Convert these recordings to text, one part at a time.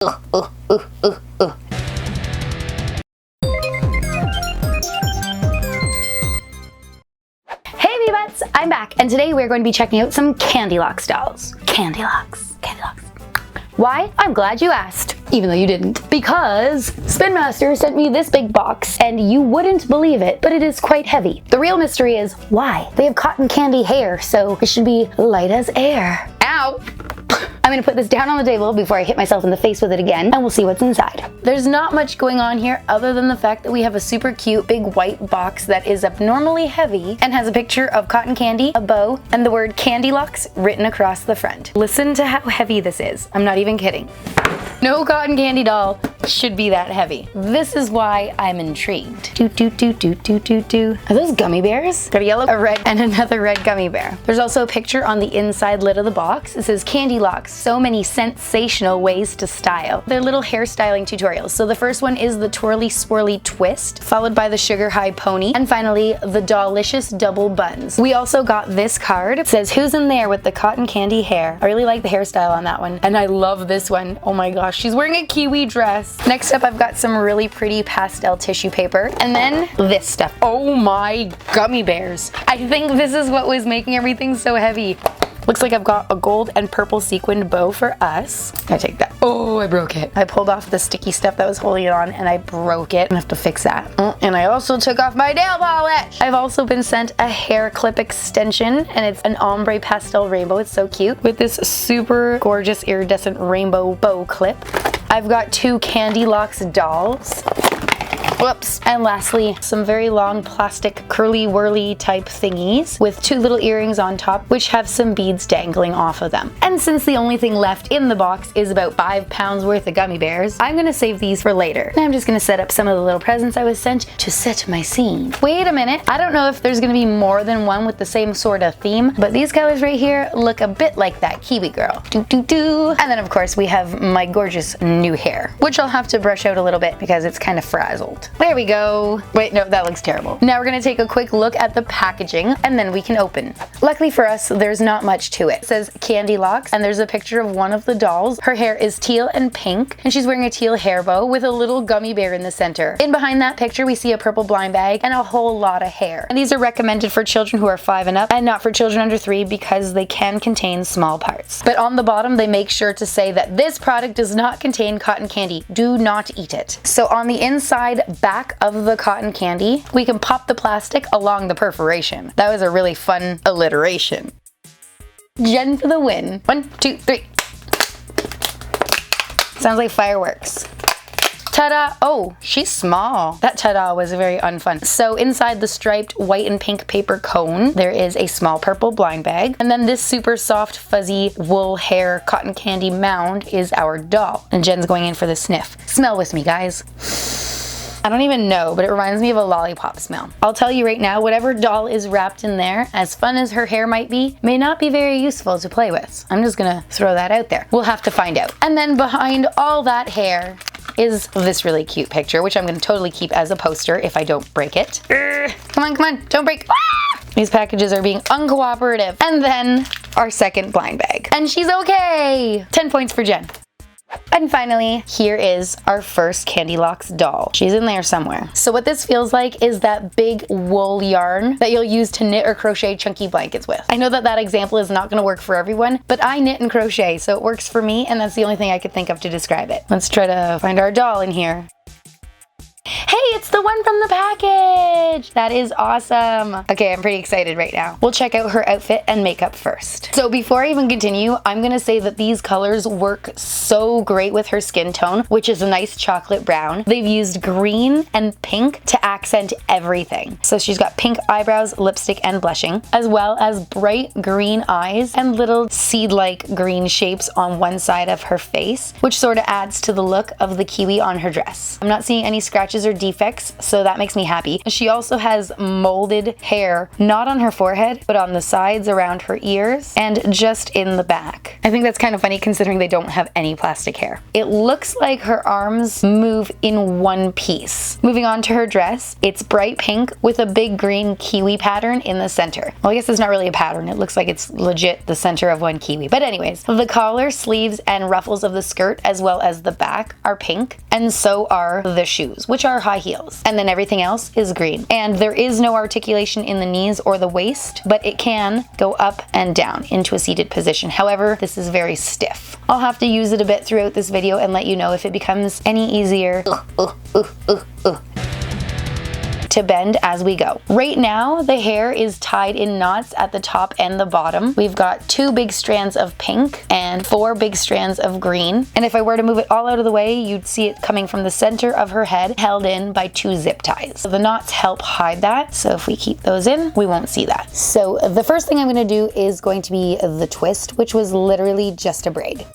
Hey Bebuts, I'm back, and today we're going to be checking out some Candylocks dolls. Candylocks. Why? I'm glad you asked, even though you didn't. Because Spin Master sent me this big box, and you wouldn't believe it, but it is quite heavy. The real mystery is why? They have cotton candy hair, so it should be light as air. Ow! I'm gonna put this down on the table before I hit myself in the face with it again, and we'll see what's inside. There's not much going on here other than the fact that we have a super cute big white box that is abnormally heavy and has a picture of cotton candy, a bow, and the word Candylocks written across the front. Listen to how heavy this is. I'm not even kidding. No cotton candy doll should be that heavy. This is why I'm intrigued. Are those gummy bears? Got a yellow, a red, and another red gummy bear. There's also a picture on the inside lid of the box. It says Candylocks, so many sensational ways to style. They're little hairstyling tutorials. So the first one is the twirly swirly twist, followed by the sugar high pony, and finally the Dollicious double buns. We also got this card. It says, who's in there with the cotton candy hair? I really like the hairstyle on that one, and I love this one. Oh my gosh, she's wearing a kiwi dress. Next up, I've got some really pretty pastel tissue paper, and then this stuff. Oh my gummy bears. I think this is what was making everything so heavy. Looks like I've got a gold and purple sequined bow for us. I take that. Oh, I broke it. I pulled off the sticky stuff that was holding it on and I broke it. I have to fix that. And I also took off my nail polish. I've also been sent a hair clip extension, and it's an ombre pastel rainbow. It's so cute with this super gorgeous iridescent rainbow bow clip. I've got two Candylocks dolls. Whoops. And lastly, some very long plastic curly whirly type thingies with two little earrings on top, which have some beads dangling off of them. And since the only thing left in the box is about 5 pounds worth of gummy bears, I'm gonna save these for later. And I'm just gonna set up some of the little presents I was sent to set my scene. Wait a minute, I don't know if there's gonna be more than one with the same sort of theme, but these colors right here look a bit like that Kiwi girl. And then of course we have my gorgeous new hair, which I'll have to brush out a little bit because it's kind of frazzled. There we go. Wait, no, that looks terrible. Now we're gonna take a quick look at the packaging and then we can open. Luckily for us, there's not much to it. It says Candylocks, and there's a picture of one of the dolls. Her hair is teal and pink, and she's wearing a teal hair bow with a little gummy bear in the center. In behind that picture, we see a purple blind bag and a whole lot of hair. And these are recommended for children who are 5 and up and not for children under 3 because they can contain small parts. But on the bottom, they make sure to say that this product does not contain cotton candy. Do not eat it. So on the inside back of the cotton candy, we can pop the plastic along the perforation. That was a really fun alliteration. Jen for the win. 1, 2, 3. Sounds like fireworks. Ta-da! Oh, she's small. That ta-da was very unfun. So inside the striped white and pink paper cone, there is a small purple blind bag. And then this super soft, fuzzy wool hair cotton candy mound is our doll. And Jen's going in for the sniff. Smell with me, guys. I don't even know, but it reminds me of a lollipop smell. I'll tell you right now, whatever doll is wrapped in there, as fun as her hair might be, may not be very useful to play with. I'm just gonna throw that out there. We'll have to find out. And then behind all that hair is this really cute picture, which I'm gonna totally keep as a poster if I don't break it. Come on, don't break. Ah! These packages are being uncooperative. And then our second blind bag. And she's okay! 10 points for Jen. And finally, here is our first Candylocks doll. She's in there somewhere. So what this feels like is that big wool yarn that you'll use to knit or crochet chunky blankets with. I know that that example is not going to work for everyone, but I knit and crochet, so it works for me, and that's the only thing I could think of to describe it. Let's try to find our doll in here. Hey, it's the one from the package! That is awesome. Okay, I'm pretty excited right now. We'll check out her outfit and makeup first. So before I even continue, I'm gonna say that these colors work so great with her skin tone, which is a nice chocolate brown. They've used green and pink to accent everything. So she's got pink eyebrows, lipstick, and blushing, as well as bright green eyes and little seed-like green shapes on one side of her face, which sort of adds to the look of the kiwi on her dress. I'm not seeing any scratches or defects, nice, so that makes me happy. She also has molded hair, not on her forehead, but on the sides around her ears and just in the back. I think that's kind of funny considering they don't have any plastic hair. It looks like her arms move in one piece. Moving on to her dress, it's bright pink with a big green kiwi pattern in the center. Well, I guess it's not really a pattern. It looks like it's legit the center of one kiwi. But anyways, the collar, sleeves, and ruffles of the skirt as well as the back are pink, and so are the shoes, which are high heels. And then everything else is green. And there is no articulation in the knees or the waist, but it can go up and down into a seated position. However, this is very stiff. I'll have to use it a bit throughout this video and let you know if it becomes any easier to bend as we go. Right now, the hair is tied in knots at the top and the bottom. We've got 2 big strands of pink and 4 big strands of green. And if I were to move it all out of the way, you'd see it coming from the center of her head, held in by 2 zip ties. So the knots help hide that. So if we keep those in, we won't see that. So the first thing I'm gonna do is going to be the twist, which was literally just a braid.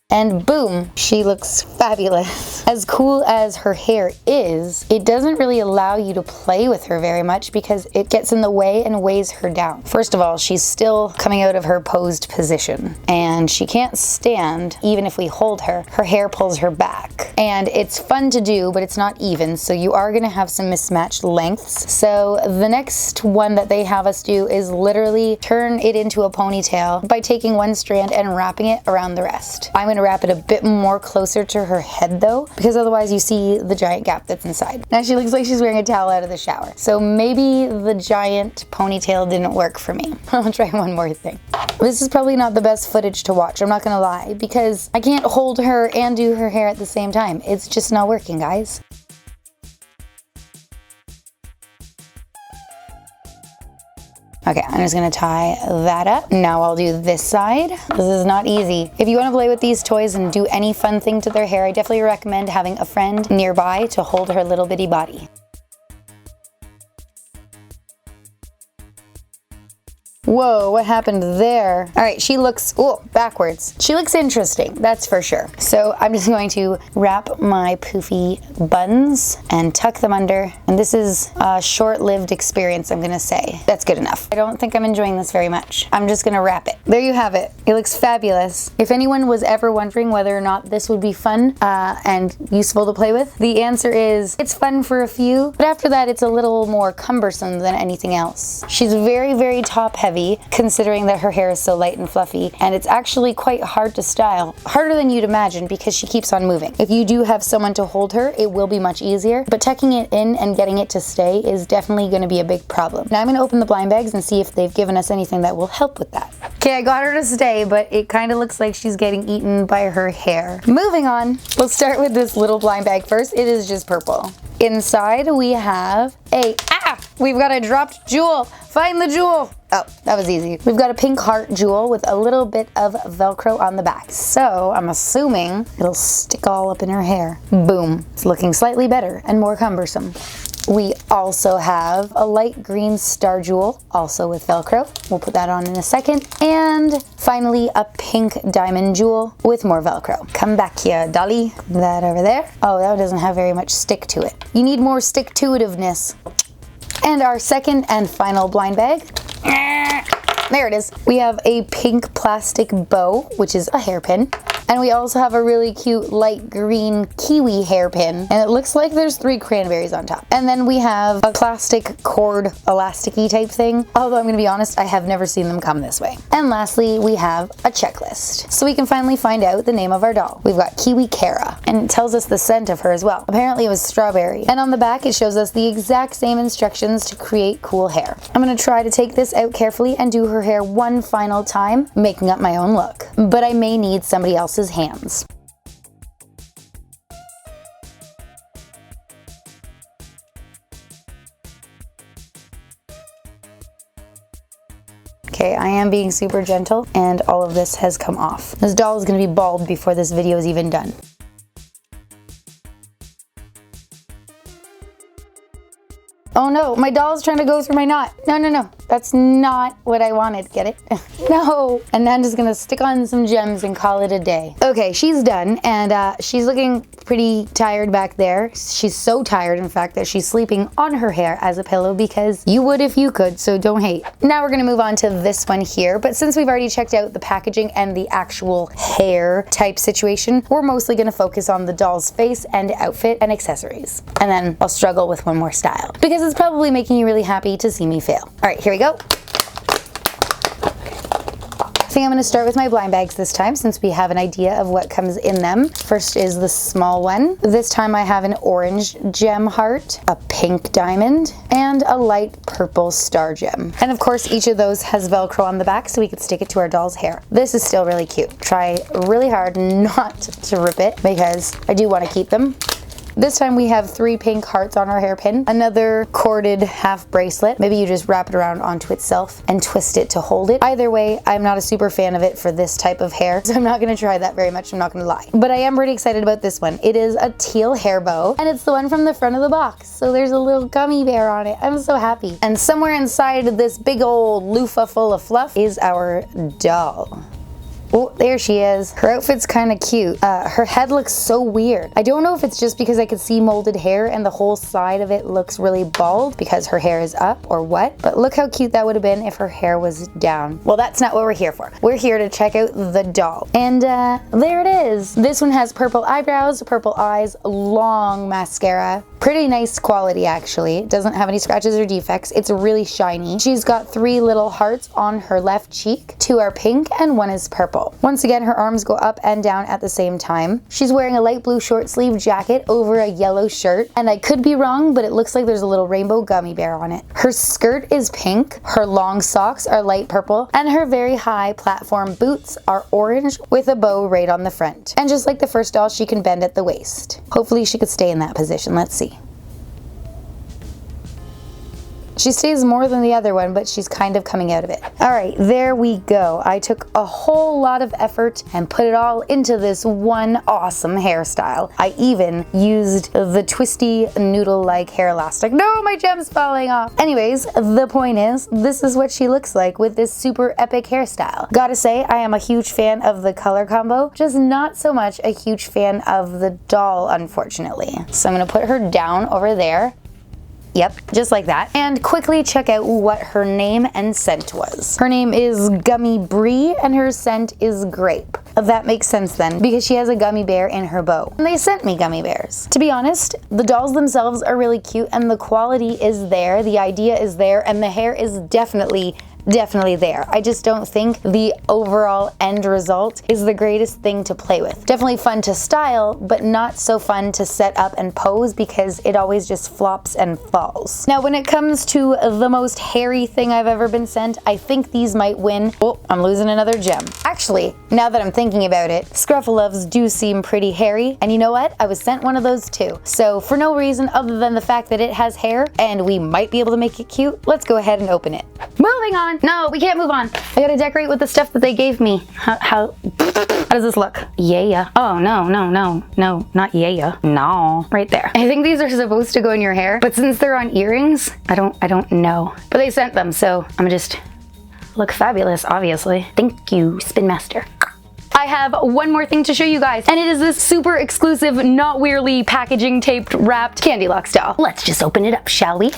And boom, she looks fabulous. As cool as her hair is, it doesn't really allow you to play with her very much because it gets in the way and weighs her down. First of all, she's still coming out of her posed position and she can't stand even if we hold her. Her hair pulls her back. And it's fun to do, but it's not even, so you are gonna have some mismatched lengths. So the next one that they have us do is literally turn it into a ponytail by taking one strand and wrapping it around the rest. I'm gonna wrap it a bit more closer to her head though, because otherwise you see the giant gap that's inside. Now she looks like she's wearing a towel out of the shower. So maybe the giant ponytail didn't work for me. I'll try one more thing. This is probably not the best footage to watch, I'm not gonna lie, because I can't hold her and do her hair at the same time. It's just not working, guys. Okay, I'm just gonna tie that up. Now I'll do this side. This is not easy. If you wanna play with these toys and do any fun thing to their hair, I definitely recommend having a friend nearby to hold her little bitty body. Whoa, what happened there? All right, she looks, oh, backwards. She looks interesting, that's for sure. So I'm just going to wrap my poofy buns and tuck them under. And this is a short-lived experience, I'm gonna say. That's good enough. I don't think I'm enjoying this very much. I'm just gonna wrap it. There you have it. It looks fabulous. If anyone was ever wondering whether or not this would be fun and useful to play with, the answer is it's fun for a few, but after that it's a little more cumbersome than anything else. She's very, very top heavy, considering that her hair is so light and fluffy, and it's actually quite hard to style. Harder than you'd imagine because she keeps on moving. If you do have someone to hold her, it will be much easier, but tucking it in and getting it to stay is definitely going to be a big problem. Now I'm going to open the blind bags and see if they've given us anything that will help with that. Okay, I got her to stay, but it kind of looks like she's getting eaten by her hair. Moving on, we'll start with this little blind bag first. It is just purple. Inside we have we've got a dropped jewel. Find the jewel. Oh, that was easy. We've got a pink heart jewel with a little bit of Velcro on the back. So I'm assuming it'll stick all up in her hair. Boom. It's looking slightly better and more cumbersome. We also have a light green star jewel, also with Velcro. We'll put that on in a second. And finally, a pink diamond jewel with more Velcro. Come back here, Dolly. Put that over there. Oh, that doesn't have very much stick to it. You need more stick-to-itiveness. And our second and final blind bag. There it is. We have a pink plastic bow, which is a hairpin. And we also have a really cute light green kiwi hairpin. And it looks like there's 3 cranberries on top. And then we have a plastic cord elasticy type thing. Although I'm gonna be honest, I have never seen them come this way. And lastly, we have a checklist. So we can finally find out the name of our doll. We've got Kiwi Kara, and it tells us the scent of her as well. Apparently it was strawberry. And on the back, it shows us the exact same instructions to create cool hair. I'm gonna try to take this out carefully and do her hair one final time, making up my own look. But I may need somebody else's hands. Okay, I am being super gentle and all of this has come off. This doll is going to be bald before this video is even done. Oh no, my doll's trying to go through my knot. No, no, no. That's not what I wanted. Get it? No. And then I'm just gonna stick on some gems and call it a day. Okay, she's done, and she's looking pretty tired back there. She's so tired, in fact, that she's sleeping on her hair as a pillow because you would if you could, so don't hate. Now we're gonna move on to this one here, but since we've already checked out the packaging and the actual hair type situation, we're mostly gonna focus on the doll's face and outfit and accessories. And then I'll struggle with one more style because it's probably making you really happy to see me fail. All right, here we go. I think I'm gonna start with my blind bags this time since we have an idea of what comes in them. First is the small one. This time I have an orange gem heart, a pink diamond, and a light purple star gem. And of course each of those has Velcro on the back so we could stick it to our doll's hair. This is still really cute. Try really hard not to rip it because I do want to keep them. This time we have 3 pink hearts on our hairpin, another corded half bracelet. Maybe you just wrap it around onto itself and twist it to hold it. Either way, I'm not a super fan of it for this type of hair, so I'm not gonna try that very much, I'm not gonna lie. But I am pretty excited about this one. It is a teal hair bow, and it's the one from the front of the box. So there's a little gummy bear on it. I'm so happy. And somewhere inside this big old loofah full of fluff is our doll. Oh, there she is. Her outfit's kind of cute. Her head looks so weird. I don't know if it's just because I could see molded hair and the whole side of it looks really bald because her hair is up or what, but look how cute that would have been if her hair was down. Well, that's not what we're here for. We're here to check out the doll. And there it is. This one has purple eyebrows, purple eyes, long mascara. Pretty nice quality actually. It doesn't have any scratches or defects. It's really shiny. She's got 3 little hearts on her left cheek. 2 are pink and 1 is purple. Once again, her arms go up and down at the same time. She's wearing a light blue short sleeve jacket over a yellow shirt, and I could be wrong, but it looks like there's a little rainbow gummy bear on it. Her skirt is pink, her long socks are light purple, and her very high platform boots are orange with a bow right on the front. And just like the first doll, she can bend at the waist. Hopefully she could stay in that position. Let's see. She stays more than the other one, but she's kind of coming out of it. All right, there we go. I took a whole lot of effort and put it all into this one awesome hairstyle. I even used the twisty noodle-like hair elastic. No, my gem's falling off. Anyways, the point is, this is what she looks like with this super epic hairstyle. Gotta say, I am a huge fan of the color combo, just not so much a huge fan of the doll, unfortunately. So I'm gonna put her down over there. Yep, just like that. And quickly check out what her name and scent was. Her name is Gummy Brie and her scent is grape. That makes sense then, because she has a gummy bear in her bow. And they sent me gummy bears. To be honest, the dolls themselves are really cute and the quality is there, the idea is there, and the hair is definitely there. I just don't think the overall end result is the greatest thing to play with. Definitely fun to style, but not so fun to set up and pose because it always just flops and falls. Now, when it comes to the most hairy thing I've ever been sent, I think these might win. Oh, I'm losing another gem. Actually, now that I'm thinking about it, Scruff A Luvs do seem pretty hairy, and you know what? I was sent one of those too. So for no reason other than the fact that it has hair and we might be able to make it cute, let's go ahead and open it. Moving on. No, we can't move on. I gotta decorate with the stuff that they gave me. How does this look? Yeah. Oh, no, not yeah. No. Right there. I think these are supposed to go in your hair, but since they're on earrings, I don't know. But they sent them, so I'm gonna just look fabulous, obviously. Thank you, Spin Master. I have one more thing to show you guys, and it is this super exclusive, not weirdly packaging taped wrapped Candylocks doll. Let's just open it up, shall we?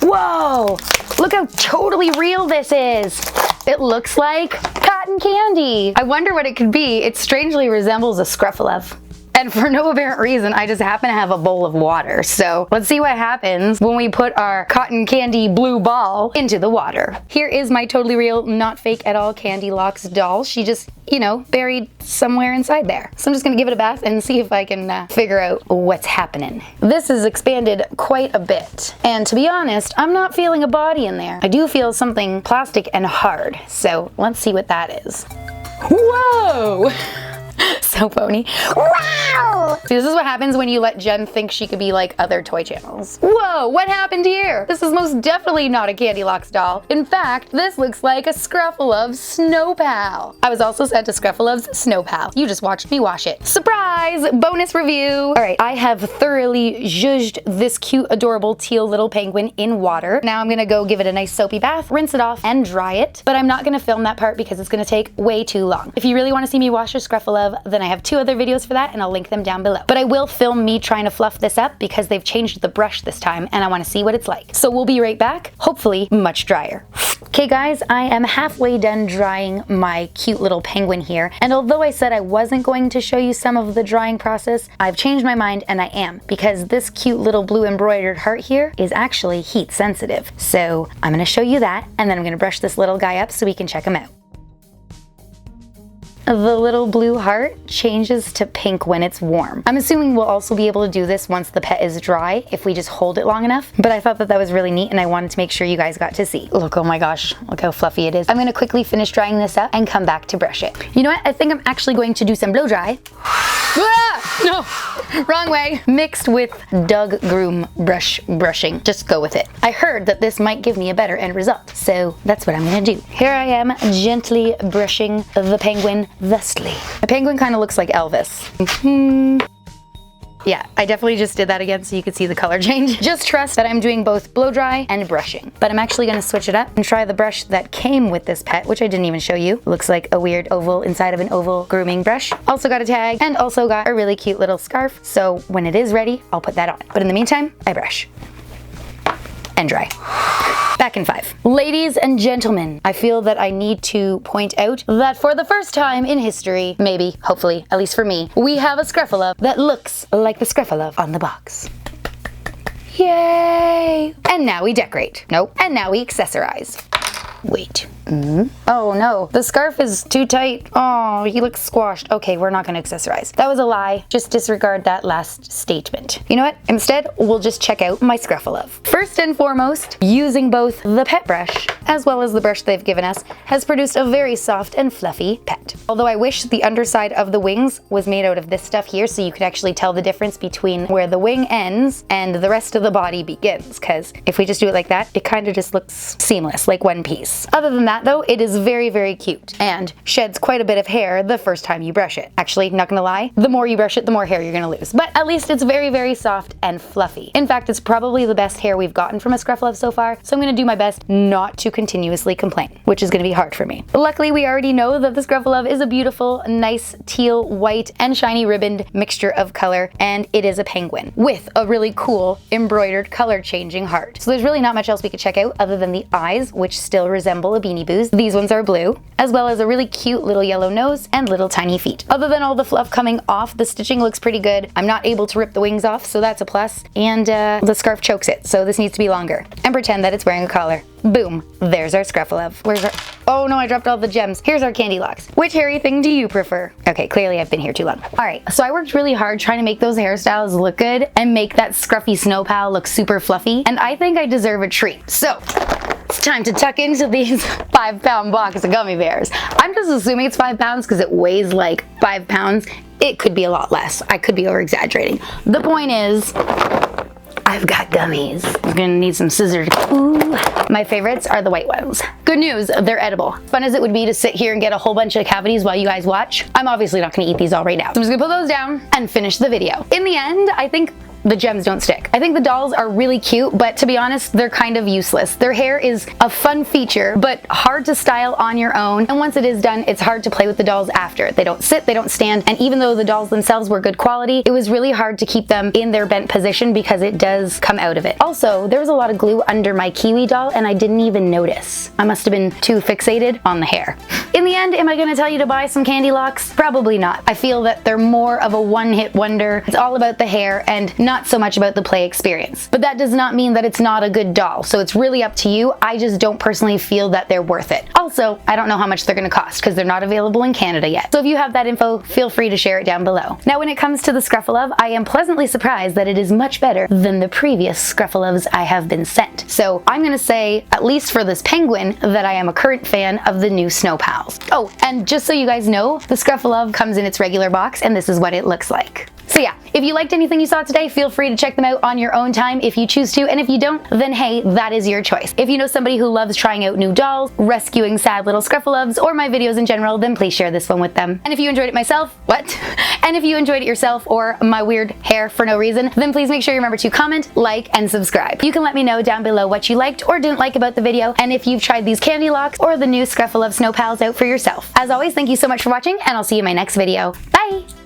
Whoa! Look how totally real this is. It looks like cotton candy. I wonder what it could be. It strangely resembles a Scruff A Luv. And for no apparent reason, I just happen to have a bowl of water. So let's see what happens when we put our cotton candy blue ball into the water. Here is my totally real, not fake at all Candylocks doll. She just, you know, buried somewhere inside there. So I'm just gonna give it a bath and see if I can figure out what's happening. This is expanded quite a bit. And to be honest, I'm not feeling a body in there. I do feel something plastic and hard. So let's see what that is. Whoa! So phony. Wow! See, this is what happens when you let Jen think she could be like other toy channels. Whoa, what happened here? This is most definitely not a Candylocks doll. In fact, this looks like a Scruff A Luv Snow Pal. I was also sent to Scruff A Luv's Snow Pal. You just watched me wash it. Surprise! Bonus review! Alright, I have thoroughly zhuzhed this cute, adorable teal little penguin in water. Now I'm gonna go give it a nice soapy bath, rinse it off, and dry it. But I'm not gonna film that part because it's gonna take way too long. If you really want to see me wash a Scruff A Luv, then I have 2 other videos for that and I'll link them down below. But I will film me trying to fluff this up because they've changed the brush this time and I want to see what it's like. So we'll be right back, hopefully much drier. Okay guys, I am halfway done drying my cute little penguin here, and although I said I wasn't going to show you some of the drying process, I've changed my mind and I am, because this cute little blue embroidered heart here is actually heat sensitive. So I'm going to show you that, and then I'm going to brush this little guy up so we can check him out. The little blue heart changes to pink when it's warm. I'm assuming we'll also be able to do this once the pet is dry if we just hold it long enough, but I thought that that was really neat and I wanted to make sure you guys got to see. Look, oh my gosh, look how fluffy it is. I'm gonna quickly finish drying this up and come back to brush it. You know what? I think I'm actually going to do some blow dry. Ah, no, wrong way. Mixed with Doug Groom brushing. Just go with it. I heard that this might give me a better end result, so that's what I'm gonna do. Here I am gently brushing the penguin thusly. My penguin kind of looks like Elvis. Yeah, I definitely just did that again so you could see the color change. Just trust that I'm doing both blow dry and brushing. But I'm actually gonna switch it up and try the brush that came with this pet, which I didn't even show you. It looks like a weird oval inside of an oval grooming brush. Also got a tag and also got a really cute little scarf. So when it is ready, I'll put that on. But in the meantime, I brush and dry. Back in 5. Ladies and gentlemen, I feel that I need to point out that for the first time in history, maybe, hopefully, at least for me, we have a Scruff A Luv that looks like the Scruff A Luv on the box. Yay! And now we decorate. Nope. And now we accessorize. Wait. Oh no, the scarf is too tight. Oh, he looks squashed. Okay, we're not gonna accessorize. That was a lie. Just disregard that last statement. You know what? Instead, we'll just check out my Scruff A Luv. First and foremost, using both the pet brush as well as the brush they've given us has produced a very soft and fluffy pet. Although I wish the underside of the wings was made out of this stuff here so you could actually tell the difference between where the wing ends and the rest of the body begins, because if we just do it like that, it kind of just looks seamless, like one piece. Other than that though, it is very, very cute and sheds quite a bit of hair the first time you brush it. Actually, not gonna lie, the more you brush it, the more hair you're gonna lose. But at least it's very, very soft and fluffy. In fact, it's probably the best hair we've gotten from a Scruff A Luv so far, so I'm gonna do my best not to continuously complain, which is gonna be hard for me. Luckily, we already know that the Scruff A Luv is a beautiful, nice teal, white, and shiny ribboned mixture of color, and it is a penguin with a really cool embroidered color changing heart. So there's really not much else we could check out other than the eyes, which still resemble a Beanie Boo's. These ones are blue, as well as a really cute little yellow nose and little tiny feet. Other than all the fluff coming off, the stitching looks pretty good. I'm not able to rip the wings off, so that's a plus. And the scarf chokes it, so this needs to be longer. And pretend that it's wearing a collar. Boom, there's our Scruff A Luv. Where's our, oh no, I dropped all the gems. Here's our Candylocks. Which hairy thing do you prefer? Okay, clearly I've been here too long. All right, so I worked really hard trying to make those hairstyles look good and make that scruffy snow pal look super fluffy, and I think I deserve a treat. So, it's time to tuck into these 5-pound box of gummy bears. I'm just assuming it's 5 pounds because it weighs like 5 pounds. It could be a lot less. I could be over exaggerating. The point is, I've got gummies. I'm gonna need some scissors. Ooh. My favorites are the white ones. Good news, they're edible. Fun as it would be to sit here and get a whole bunch of cavities while you guys watch, I'm obviously not gonna eat these all right now. So I'm just gonna put those down and finish the video. In the end, I think the gems don't stick. I think the dolls are really cute, but to be honest, they're kind of useless. Their hair is a fun feature, but hard to style on your own. And once it is done, it's hard to play with the dolls after. They don't sit, they don't stand, and even though the dolls themselves were good quality, it was really hard to keep them in their bent position because it does come out of it. Also, there was a lot of glue under my Kiwi doll and I didn't even notice. I must have been too fixated on the hair. In the end, am I gonna tell you to buy some Candylocks? Probably not. I feel that they're more of a one-hit wonder. It's all about the hair, and not so much about the play experience. But that does not mean that it's not a good doll, so it's really up to you. I just don't personally feel that they're worth it. Also, I don't know how much they're gonna cost because they're not available in Canada yet. So if you have that info, feel free to share it down below. Now, when it comes to the Scruff A Luv, I am pleasantly surprised that it is much better than the previous Scruff A Luvs I have been sent. So I'm gonna say, at least for this penguin, that I am a current fan of the new Snow Pals. Oh, and just so you guys know, the Scruff A Luv comes in its regular box, and this is what it looks like. So yeah, if you liked anything you saw today, feel free to check them out on your own time if you choose to, and if you don't, then hey, that is your choice. If you know somebody who loves trying out new dolls, rescuing sad little Scruff A Luvs, or my videos in general, then please share this one with them. And if you enjoyed it and if you enjoyed it yourself or my weird hair for no reason, then please make sure you remember to comment, like, and subscribe. You can let me know down below what you liked or didn't like about the video, and if you've tried these Candylocks or the new Scruff A Luv Snow Pals out for yourself. As always, thank you so much for watching, and I'll see you in my next video. Bye!